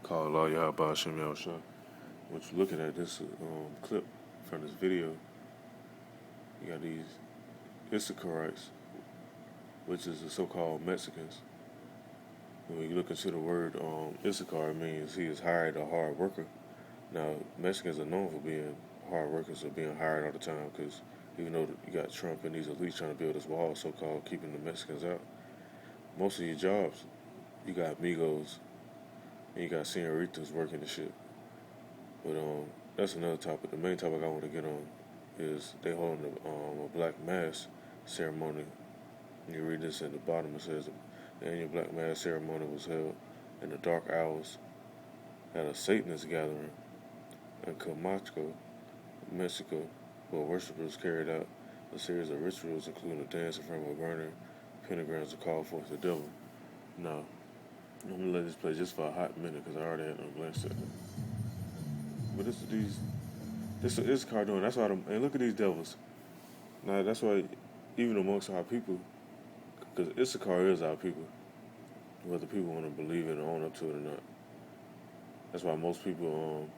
called Yahawah. What you're looking at, this clip from this video, you got these Issacharites, which is the so-called Mexicans. When you look into the word Issachar, it means he is hired, a hard worker. Now, Mexicans are known for being hard workers or being hired all the time, because even though you got Trump and these elites trying to build this wall, so-called, keeping the Mexicans out, most of your jobs, you got amigos and you got senoritas working the shit. But that's another topic. The main topic I want to get on is they holding a black mass ceremony. You read this at the bottom. It says the annual black mass ceremony was held in the dark hours at a Satanist gathering in Camacho, Mexico, where worshippers carried out a series of rituals, including a dance in front of a burning pentagrams to call forth the devil. Now, I'm gonna let this play just for a hot minute because I already had no glance at it. But this is Issacar doing. That's why and look at these devils. Now that's why even amongst our people, because Issacar is our people, whether people want to believe it or own up to it or not. That's why most people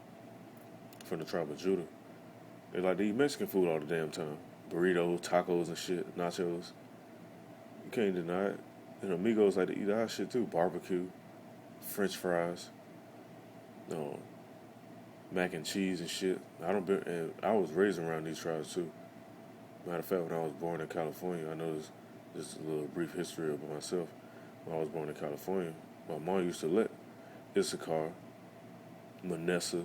from the tribe of Judah, they like to eat Mexican food all the damn time. Burritos, tacos and shit, nachos. You can't deny it. And amigos like to eat our shit too. Barbecue, French fries, mac and cheese and shit. And I was raised around these tribes too. Matter of fact, when I was born in California, I know this is a little brief history of myself. When I was born in California, my mom used to let Issacar, Manasseh,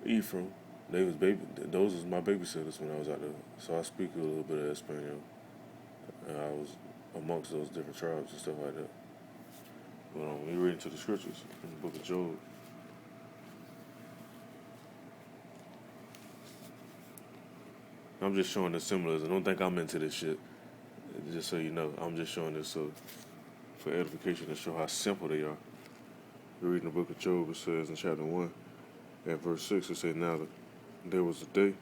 Ephraim, those was my babysitters when I was out there. So I speak a little bit of Espanol. And I was amongst those different tribes and stuff like that. But we read into the scriptures in the book of Job. I'm just showing the symbolism. Don't think I'm into this shit. Just so you know, I'm just showing this so for edification to show how simple they are. We read in the book of Job, it says in chapter 1, at verse 6, it says, "Now there was a day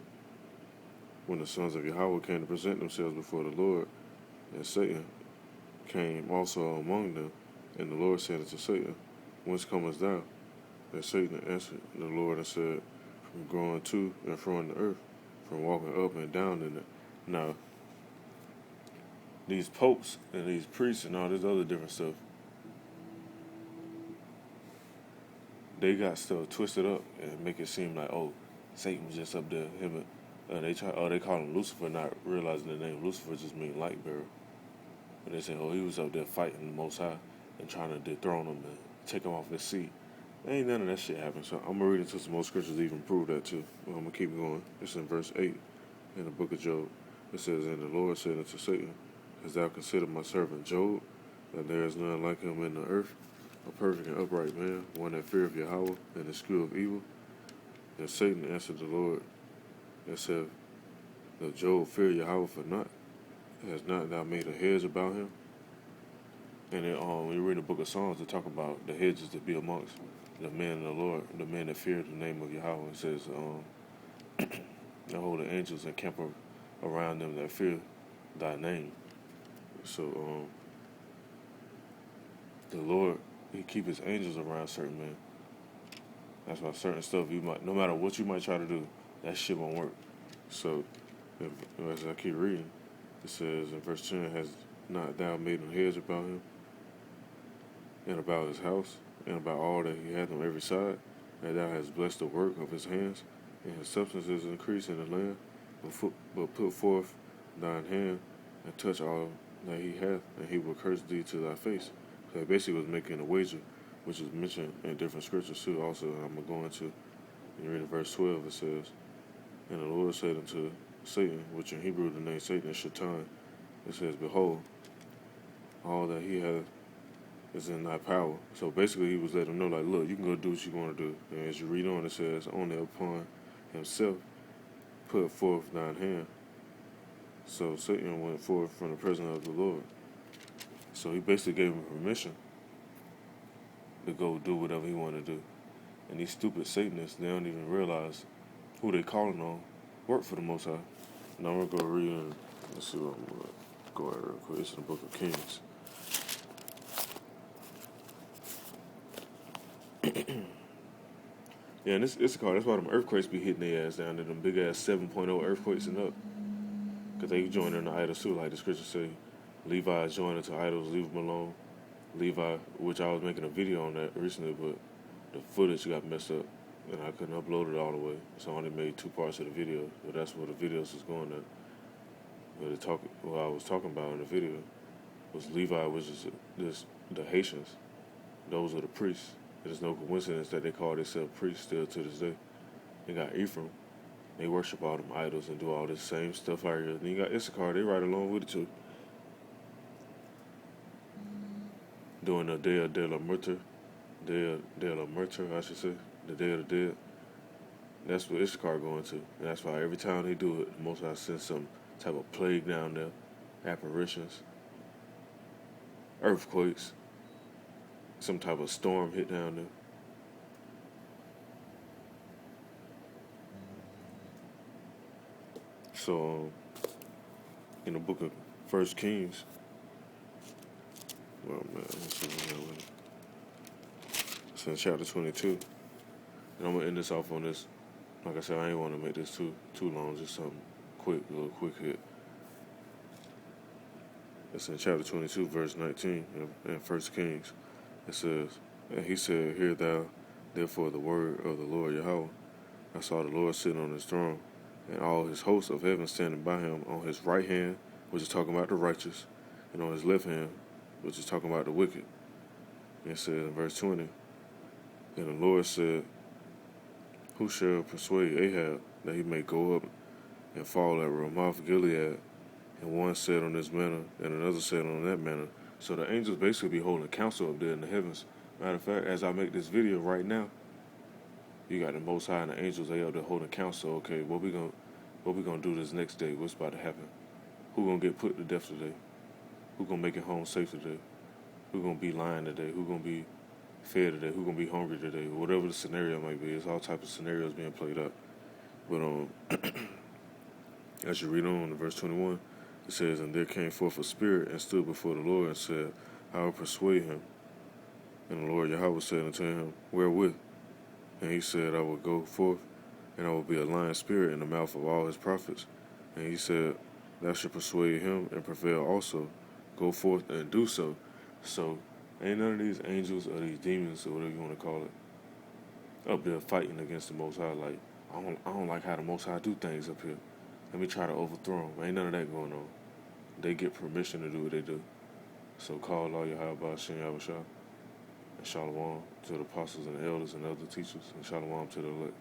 when the sons of Yahawah came to present themselves before the Lord, and Satan came also among them. And the Lord said unto Satan, Whence comest thou? And Satan answered the Lord and said, From growing to and fro in the earth, from walking up and down in it." Now, these popes and these priests and all this other different stuff, they got stuff twisted up and make it seem like, oh, Satan was just up there. They call him Lucifer, not realizing the name Lucifer just means light bearer. But they say, oh, he was up there fighting the Most High and trying to dethrone him and take him off his seat. Ain't none of that shit happen. So I'm going to read into some more scriptures to even prove that too. Well, I'm going to keep going. It's in verse 8 in the book of Job. It says, "And the Lord said unto Satan, Hast thou considered my servant Job, that there is none like him in the earth, a perfect and upright man, one that feareth Yahawah and escheweth evil? And Satan answered the Lord and said, Does Job fear Yahawah for naught? Has not thou made a hedge about him?" And then we read the book of Psalms to talk about the hedges to be amongst the men of the Lord, the men that fear the name of Yahawah. It says, the holy angels encamp around them that fear thy name. So the Lord, he keep his angels around certain men. That's why certain stuff no matter what you might try to do, that shit won't work. So as I keep reading, it says in verse 10, "Has not thou made a hedge about him, and about his house, and about all that he hath on every side? And thou hast blessed the work of his hands, and his substance is increased in the land. But put forth thine hand, and touch all that he hath, and he will curse thee to thy face." So he basically was making a wager, which is mentioned in different scriptures too. Also, I'm going to go into, you read in verse 12, it says, "And the Lord said unto Satan," which in Hebrew the name Satan is Shaitan, it says, "Behold, all that he hath is in thy power." So basically he was letting him know, like, look, you can go do what you want to do. And as you read on, it says, "Only upon himself put forth thine hand." So Satan went forth from the presence of the Lord. So he basically gave him permission to go do whatever he wanted to do. And these stupid Satanists, they don't even realize who they calling on work for the Most High. Now I'm going to go read and let's see what I'm going to go at real quick. It's in the book of Kings. Yeah, and this Issachar, that's why them earthquakes be hitting their ass down there, them big ass 7.0 earthquakes and up. Because they join in the idols too, like the scripture say, Levi is joined into idols, leave them alone. Levi, which I was making a video on that recently, but the footage got messed up and I couldn't upload it all the way. So I only made 2 parts of the video, but that's where the videos is going at. But what I was talking about in the video was Levi, which is the Haitians. Those are the priests. It is no coincidence that they call themselves priests still to this day. You got Ephraim, they worship all them idols and do all this same stuff out here. Then you got Issachar, they right along with it too. Doing the Day of la Muerte, Day of la Muerte, I should say, the Day of the Dead. That's what Issachar going to. And that's why every time they do it, most I send some type of plague down there, apparitions, earthquakes, some type of storm hit down there. So, in the book of First Kings, well, man, let's see what that was. It's in chapter 22. And I'm going to end this off on this. Like I said, I ain't want to make this too long, just something quick, a little quick hit. It's in chapter 22, verse 19 in First Kings. It says, and he said, hear thou, therefore, the word of the Lord Yahawah. I saw the Lord sitting on his throne, and all his hosts of heaven standing by him on his right hand, which is talking about the righteous, and on his left hand, which is talking about the wicked. And it says in verse 20, and the Lord said, who shall persuade Ahab that he may go up and fall at Ramoth Gilead? And one said on this manner, and another said on that manner. So the angels basically be holding council up there in the heavens. Matter of fact, as I make this video right now, you got the Most High and the angels, they up there holding council. Okay, what we gonna do this next day? What's about to happen? Who gonna get put to death today? Who gonna make it home safe today? Who gonna be lying today? Who gonna be fed today? Who gonna be hungry today? Whatever the scenario might be, it's all types of scenarios being played out. But as you read on in verse 21, it says, and there came forth a spirit and stood before the Lord and said, I will persuade him. And the Lord Yahawah said unto him, wherewith? And he said, I will go forth, and I will be a lying spirit in the mouth of all his prophets. And he said, thou shalt persuade him and prevail also. Go forth and do so. So, ain't none of these angels or these demons or whatever you want to call it up there fighting against the Most High. Like, I don't like how the Most High do things up here. Let me try to overthrow them. Ain't none of that going on. They get permission to do what they do. So call all Yahawah Yahawah and Shalom to the apostles and the elders and other teachers, and Shalom to the elect.